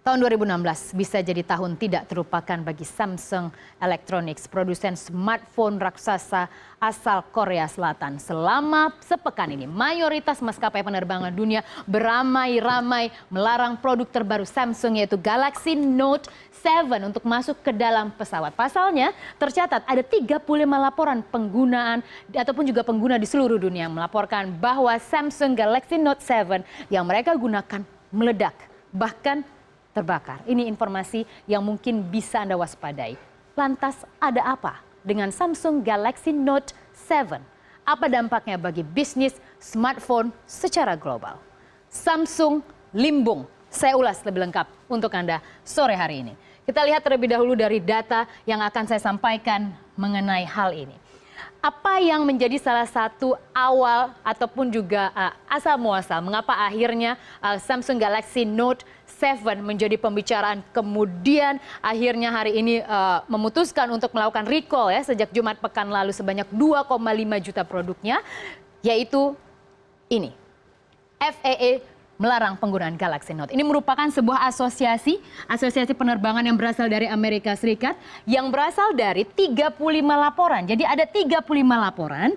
Tahun 2016 bisa jadi tahun tidak terlupakan bagi Samsung Electronics, produsen smartphone raksasa asal Korea Selatan. Selama sepekan ini, mayoritas maskapai penerbangan dunia beramai-ramai melarang produk terbaru Samsung yaitu Galaxy Note 7 untuk masuk ke dalam pesawat. Pasalnya, tercatat ada 35 laporan penggunaan ataupun juga pengguna di seluruh dunia yang melaporkan bahwa Samsung Galaxy Note 7 yang mereka gunakan meledak, bahkan terbakar. Ini informasi yang mungkin bisa Anda waspadai. Lantas ada apa dengan Samsung Galaxy Note 7? Apa dampaknya bagi bisnis smartphone secara global? Samsung limbung. Saya ulas lebih lengkap untuk Anda sore hari ini. Kita lihat terlebih dahulu dari data yang akan saya sampaikan mengenai hal ini. Apa yang menjadi salah satu awal ataupun juga asal muasal mengapa akhirnya Samsung Galaxy Note 7 menjadi pembicaraan, kemudian akhirnya hari ini memutuskan untuk melakukan recall ya sejak Jumat pekan lalu sebanyak 2,5 juta produknya, yaitu ini, FAA melarang penggunaan Galaxy Note. Ini merupakan sebuah asosiasi penerbangan yang berasal dari Amerika Serikat yang berasal dari 35 laporan. Jadi ada 35 laporan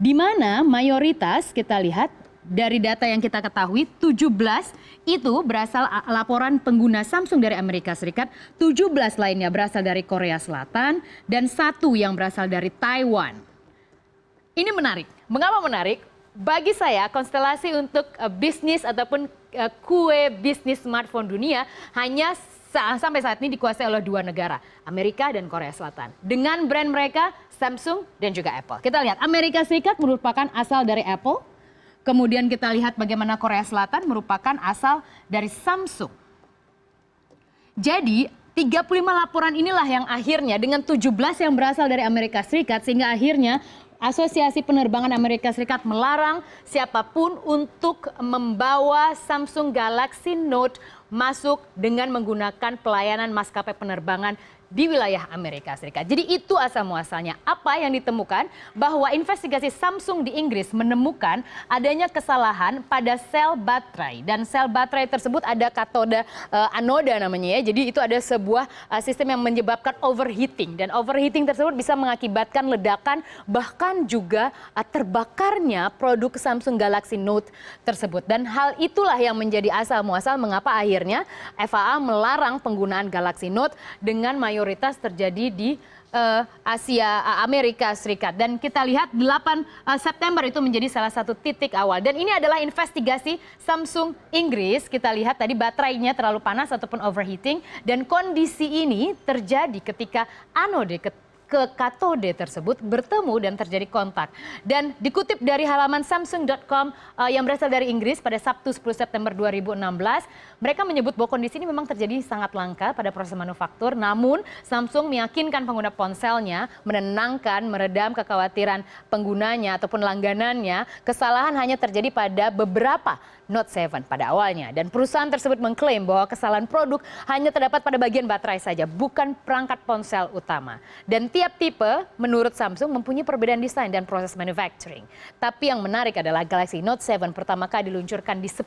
di mana mayoritas kita lihat dari data yang kita ketahui 17 itu berasal laporan pengguna Samsung dari Amerika Serikat, 17 lainnya berasal dari Korea Selatan dan 1 yang berasal dari Taiwan. Ini menarik. Mengapa menarik? Bagi saya, konstelasi untuk bisnis ataupun kue bisnis smartphone dunia hanya sampai saat ini dikuasai oleh dua negara, Amerika dan Korea Selatan. Dengan brand mereka, Samsung dan juga Apple. Kita lihat, Amerika Serikat merupakan asal dari Apple. Kemudian kita lihat bagaimana Korea Selatan merupakan asal dari Samsung. Jadi, 35 laporan inilah yang akhirnya dengan 17 yang berasal dari Amerika Serikat sehingga akhirnya Asosiasi Penerbangan Amerika Serikat melarang siapapun untuk membawa Samsung Galaxy Note masuk dengan menggunakan pelayanan maskapai penerbangan di wilayah Amerika Serikat. Jadi itu asal muasalnya. Apa yang ditemukan? Bahwa investigasi Samsung di Inggris menemukan adanya kesalahan pada sel baterai. Dan sel baterai tersebut ada katoda anoda namanya ya. Jadi itu ada sebuah sistem yang menyebabkan overheating. Dan overheating tersebut bisa mengakibatkan ledakan bahkan juga terbakarnya produk Samsung Galaxy Note tersebut. Dan hal itulah yang menjadi asal muasal mengapa akhirnya FAA melarang penggunaan Galaxy Note dengan mayoritas terjadi di Amerika Serikat. Dan kita lihat 8 September itu menjadi salah satu titik awal. Dan ini adalah investigasi Samsung Inggris. Kita lihat tadi baterainya terlalu panas ataupun overheating. Dan kondisi ini terjadi ketika anode ke katode tersebut bertemu dan terjadi kontak. Dan dikutip dari halaman Samsung.com yang berasal dari Inggris pada Sabtu 10 September 2016, mereka menyebut bahwa kondisi ini memang terjadi sangat langka pada proses manufaktur, namun Samsung meyakinkan pengguna ponselnya, menenangkan, meredam kekhawatiran penggunanya ataupun langganannya, kesalahan hanya terjadi pada beberapa Note 7 pada awalnya. Dan perusahaan tersebut mengklaim bahwa kesalahan produk hanya terdapat pada bagian baterai saja, bukan perangkat ponsel utama. Dan tiap tipe menurut Samsung mempunyai perbedaan desain dan proses manufacturing. Tapi yang menarik adalah Galaxy Note 7 pertama kali diluncurkan di 10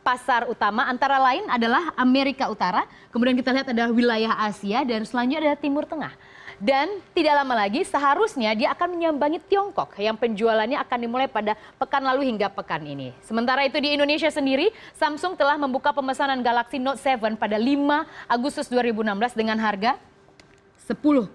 pasar utama, antara lain adalah Amerika Utara, kemudian kita lihat ada wilayah Asia, dan selanjutnya ada Timur Tengah. Dan tidak lama lagi seharusnya dia akan menyambangi Tiongkok yang penjualannya akan dimulai pada pekan lalu hingga pekan ini. Sementara itu di Indonesia sendiri, Samsung telah membuka pemesanan Galaxy Note 7 pada 5 Agustus 2016 dengan harga 10,7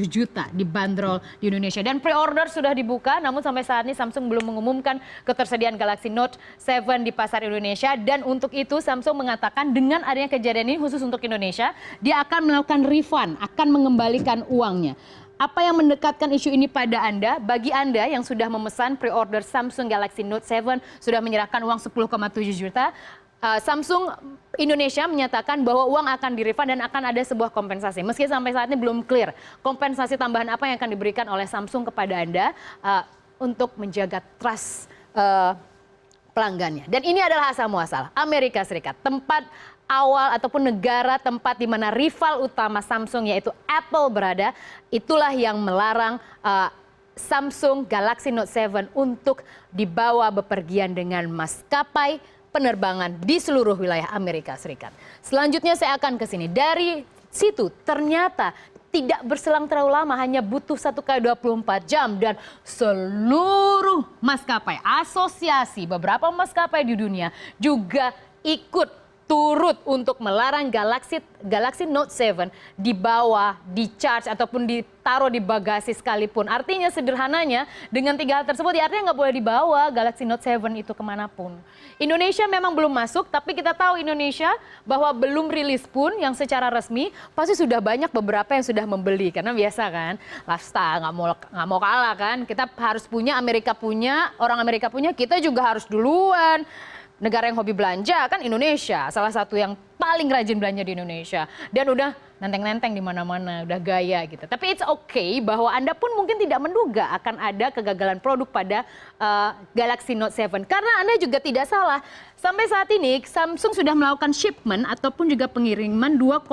juta dibanderol di Indonesia. Dan pre-order sudah dibuka, namun sampai saat ini Samsung belum mengumumkan ketersediaan Galaxy Note 7 di pasar Indonesia. Dan untuk itu Samsung mengatakan dengan adanya kejadian ini khusus untuk Indonesia, dia akan melakukan refund, akan mengembalikan uangnya. Apa yang mendekatkan isu ini pada Anda? Bagi Anda yang sudah memesan pre-order Samsung Galaxy Note 7, sudah menyerahkan uang 10,7 juta, Samsung Indonesia menyatakan bahwa uang akan direfund dan akan ada sebuah kompensasi. Meski sampai saat ini belum clear kompensasi tambahan apa yang akan diberikan oleh Samsung kepada Anda untuk menjaga trust pelanggannya. Dan ini adalah asal muasal Amerika Serikat, tempat awal ataupun negara tempat di mana rival utama Samsung yaitu Apple berada. Itulah yang melarang Samsung Galaxy Note 7 untuk dibawa bepergian dengan maskapai penerbangan di seluruh wilayah Amerika Serikat. Selanjutnya saya akan ke sini. Dari situ ternyata tidak berselang terlalu lama, hanya butuh 1 kali 24 jam dan seluruh maskapai, asosiasi beberapa maskapai di dunia juga ikut turut untuk melarang Galaxy Note 7 dibawa, di-charge ataupun ditaruh di bagasi sekalipun. Artinya sederhananya dengan 3 hal tersebut ya artinya nggak boleh dibawa Galaxy Note 7 itu kemanapun. Indonesia memang belum masuk, tapi kita tahu Indonesia bahwa belum rilis pun yang secara resmi pasti sudah banyak beberapa yang sudah membeli karena biasa kan lifestyle nggak mau kalah kan. Kita harus punya, Amerika punya, orang Amerika punya, kita juga harus duluan. Negara yang hobi belanja kan Indonesia, salah satu yang paling rajin belanja di Indonesia dan udah nenteng-nenteng di mana-mana, udah gaya gitu. Tapi it's okay bahwa Anda pun mungkin tidak menduga akan ada kegagalan produk pada Galaxy Note 7 karena Anda juga tidak salah. Sampai saat ini Samsung sudah melakukan shipment ataupun juga pengiriman 2,5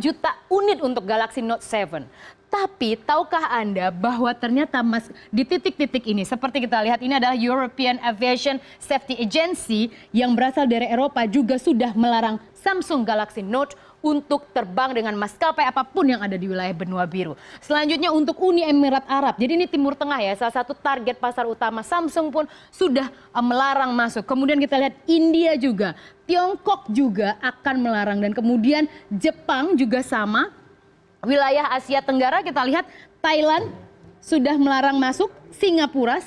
juta unit untuk Galaxy Note 7. Tapi tahukah Anda bahwa ternyata di titik-titik ini seperti kita lihat ini adalah European Aviation Safety Agency yang berasal dari Eropa juga sudah melarang Samsung Galaxy Note untuk terbang dengan maskapai apapun yang ada di wilayah benua biru. Selanjutnya untuk Uni Emirat Arab. Jadi ini Timur Tengah ya, salah satu target pasar utama Samsung pun sudah melarang masuk. Kemudian kita lihat India juga, Tiongkok juga akan melarang dan kemudian Jepang juga sama. Wilayah Asia Tenggara kita lihat Thailand sudah melarang masuk, Singapore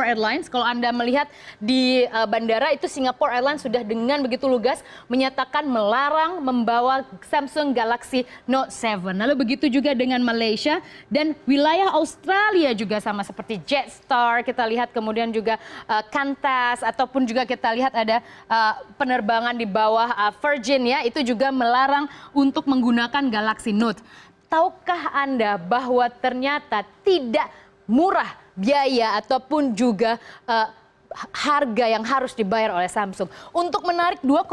Airlines. Kalau Anda melihat di bandara itu Singapore Airlines sudah dengan begitu lugas menyatakan melarang membawa Samsung Galaxy Note 7. Lalu begitu juga dengan Malaysia dan wilayah Australia juga sama seperti Jetstar. Kita lihat kemudian juga Qantas ataupun juga kita lihat ada penerbangan di bawah Virgin ya, itu juga melarang untuk menggunakan Galaxy Note. Tahukah Anda bahwa ternyata tidak murah biaya ataupun juga harga yang harus dibayar oleh Samsung untuk menarik 2,5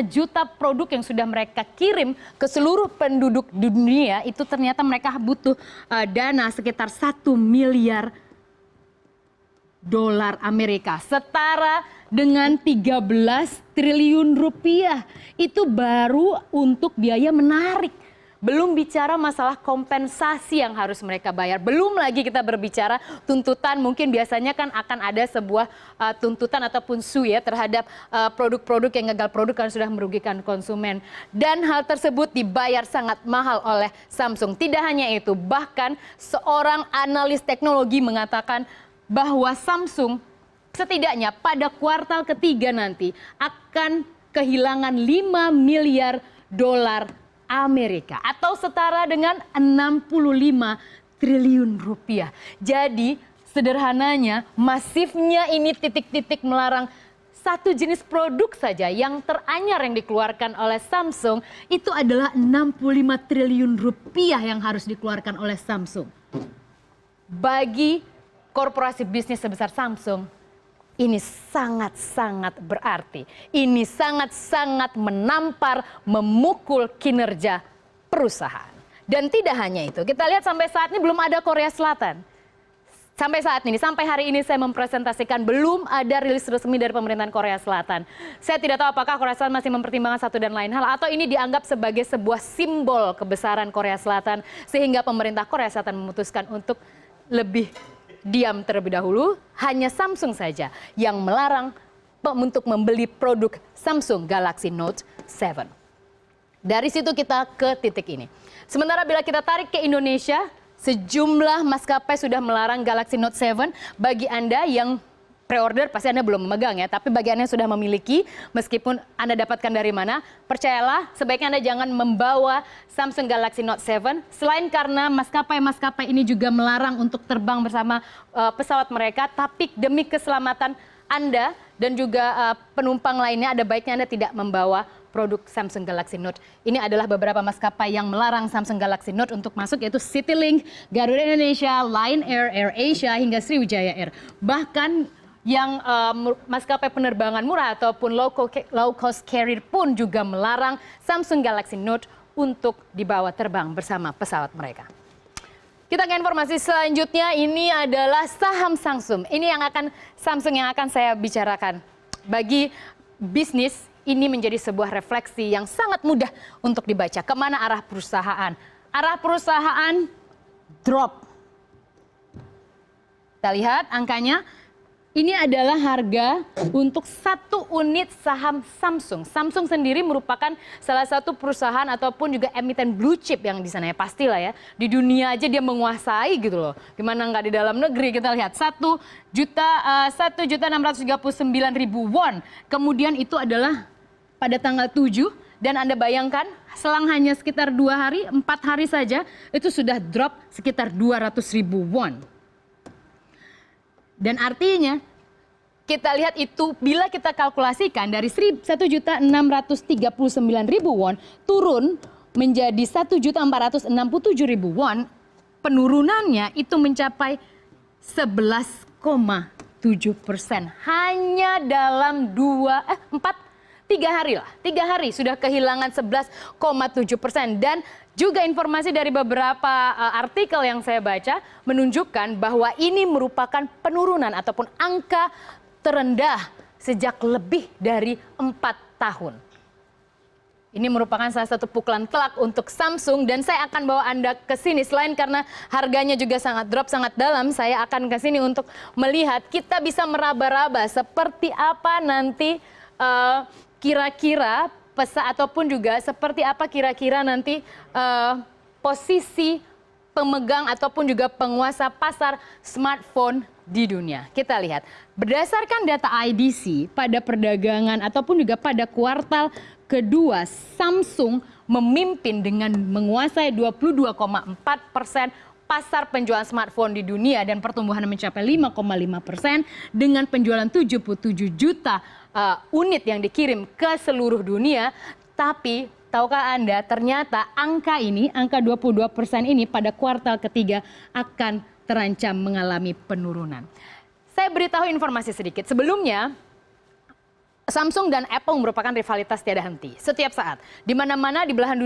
juta produk yang sudah mereka kirim ke seluruh penduduk dunia itu ternyata mereka butuh dana sekitar 1 miliar dolar Amerika setara dengan 13 triliun rupiah. Itu baru untuk biaya menarik. Belum bicara masalah kompensasi yang harus mereka bayar. Belum lagi kita berbicara tuntutan, mungkin biasanya kan akan ada sebuah tuntutan ataupun SU ya terhadap produk-produk yang gagal produk karena sudah merugikan konsumen. Dan hal tersebut dibayar sangat mahal oleh Samsung. Tidak hanya itu, bahkan seorang analis teknologi mengatakan bahwa Samsung setidaknya pada kuartal ketiga nanti akan kehilangan 5 miliar dolar Amerika atau setara dengan 65 triliun rupiah. Jadi sederhananya masifnya ini titik-titik melarang satu jenis produk saja yang teranyar yang dikeluarkan oleh Samsung itu adalah 65 triliun rupiah yang harus dikeluarkan oleh Samsung. Bagi korporasi bisnis sebesar Samsung ini sangat-sangat berarti. Ini sangat-sangat menampar, memukul kinerja perusahaan. Dan tidak hanya itu, kita lihat sampai saat ini belum ada Korea Selatan. Sampai saat ini, sampai hari ini saya mempresentasikan belum ada rilis resmi dari pemerintahan Korea Selatan. Saya tidak tahu apakah Korea Selatan masih mempertimbangkan satu dan lain hal atau ini dianggap sebagai sebuah simbol kebesaran Korea Selatan sehingga pemerintah Korea Selatan memutuskan untuk lebih diam terlebih dahulu, hanya Samsung saja yang melarang untuk membeli produk Samsung Galaxy Note 7. Dari situ kita ke titik ini. Sementara bila kita tarik ke Indonesia, sejumlah maskapai sudah melarang Galaxy Note 7. Bagi Anda yang pre-order pasti Anda belum memegang ya, tapi bagi Anda yang sudah memiliki, meskipun Anda dapatkan dari mana, percayalah sebaiknya Anda jangan membawa Samsung Galaxy Note 7 selain karena maskapai-maskapai ini juga melarang untuk terbang bersama pesawat mereka, tapi demi keselamatan Anda dan juga penumpang lainnya ada baiknya Anda tidak membawa produk Samsung Galaxy Note. Ini adalah beberapa maskapai yang melarang Samsung Galaxy Note untuk masuk yaitu Citylink, Garuda Indonesia, Lion Air, AirAsia hingga Sriwijaya Air. Bahkan yang maskapai penerbangan murah ataupun low cost carrier pun juga melarang Samsung Galaxy Note untuk dibawa terbang bersama pesawat mereka. Kita ke informasi selanjutnya, ini adalah saham Samsung. Ini yang akan Samsung yang akan saya bicarakan. Bagi bisnis ini menjadi sebuah refleksi yang sangat mudah untuk dibaca. Kemana arah perusahaan? Arah perusahaan drop. Kita lihat angkanya. Ini adalah harga untuk satu unit saham Samsung. Samsung sendiri merupakan salah satu perusahaan ataupun juga emiten blue chip yang di sana ya. Pastilah ya. Di dunia aja dia menguasai gitu loh. Gimana nggak di dalam negeri, kita lihat 1.639.000 won. Kemudian itu adalah pada tanggal 7. Dan Anda bayangkan selang hanya sekitar 2 hari, 4 hari saja itu sudah drop sekitar 200.000 won. Dan artinya kita lihat itu bila kita kalkulasikan dari 1.639.000 won turun menjadi 1.467.000 won, penurunannya itu mencapai 11,7%. Hanya dalam 3 hari lah. 3 hari sudah kehilangan 11,7%. Dan juga informasi dari beberapa artikel yang saya baca menunjukkan bahwa ini merupakan penurunan ataupun angka terendah sejak lebih dari 4 tahun. Ini merupakan salah satu pukulan telak untuk Samsung dan saya akan bawa Anda ke sini. Selain karena harganya juga sangat drop, sangat dalam, saya akan ke sini untuk melihat kita bisa meraba-raba seperti apa nanti kira-kira ataupun juga seperti apa kira-kira nanti posisi pemegang ataupun juga penguasa pasar smartphone di dunia. Kita lihat, berdasarkan data IDC pada perdagangan ataupun juga pada kuartal kedua, Samsung memimpin dengan menguasai 22,4% pasar penjualan smartphone di dunia dan pertumbuhan mencapai 5,5% dengan penjualan 77 juta unit yang dikirim ke seluruh dunia. Tapi tahukah Anda ternyata angka 22% ini pada kuartal ketiga akan terancam mengalami penurunan. Saya beritahu informasi sedikit. Sebelumnya Samsung dan Apple merupakan rivalitas tiada henti setiap saat. Di mana-mana di belahan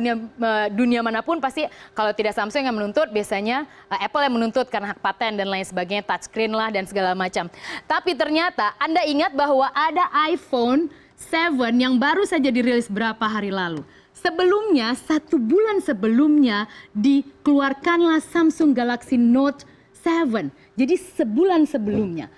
dunia manapun pasti kalau tidak Samsung yang menuntut, biasanya Apple yang menuntut karena hak paten dan lain sebagainya, touchscreen lah dan segala macam. Tapi ternyata Anda ingat bahwa ada iPhone 7 yang baru saja dirilis berapa hari lalu. Sebelumnya, 1 bulan sebelumnya dikeluarkanlah Samsung Galaxy Note 7. Jadi sebulan sebelumnya.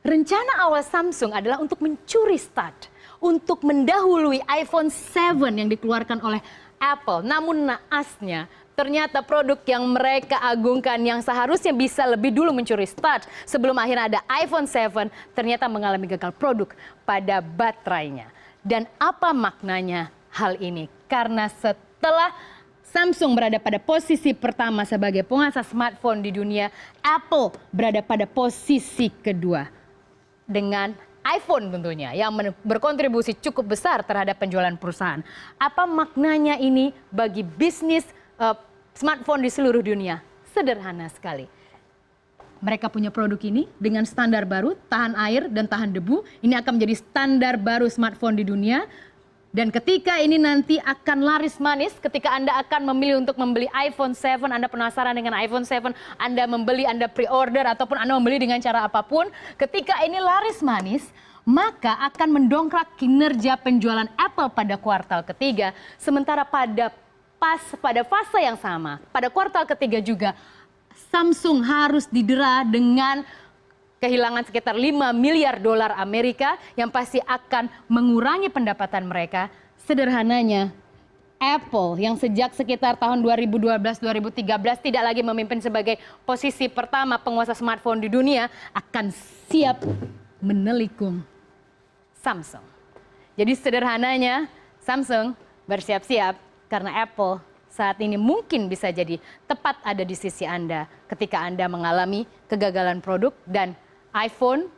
Rencana awal Samsung adalah untuk mencuri start, untuk mendahului iPhone 7 yang dikeluarkan oleh Apple. Namun naasnya, ternyata produk yang mereka agungkan yang seharusnya bisa lebih dulu mencuri start sebelum akhirnya ada iPhone 7, ternyata mengalami gagal produk pada baterainya. Dan apa maknanya hal ini? Karena setelah Samsung berada pada posisi pertama sebagai penguasa smartphone di dunia, Apple berada pada posisi kedua. Dengan iPhone tentunya yang berkontribusi cukup besar terhadap penjualan perusahaan. Apa maknanya ini bagi bisnis smartphone di seluruh dunia? Sederhana sekali. Mereka punya produk ini dengan standar baru, tahan air dan tahan debu. Ini akan menjadi standar baru smartphone di dunia. Dan ketika ini nanti akan laris manis, ketika Anda akan memilih untuk membeli iPhone 7, Anda penasaran dengan iPhone 7, Anda membeli, Anda pre-order, ataupun Anda membeli dengan cara apapun, ketika ini laris manis, maka akan mendongkrak kinerja penjualan Apple pada kuartal ketiga. Sementara pada fase yang sama, pada kuartal ketiga juga, Samsung harus didera dengan kehilangan sekitar 5 miliar dolar Amerika yang pasti akan mengurangi pendapatan mereka. Sederhananya, Apple yang sejak sekitar tahun 2012-2013 tidak lagi memimpin sebagai posisi pertama penguasa smartphone di dunia akan siap menelikung Samsung. Jadi sederhananya, Samsung bersiap-siap karena Apple saat ini mungkin bisa jadi tepat ada di sisi Anda ketika Anda mengalami kegagalan produk dan iPhone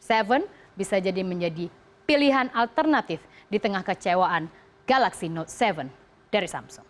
7 bisa jadi menjadi pilihan alternatif di tengah kecewaan Galaxy Note 7 dari Samsung.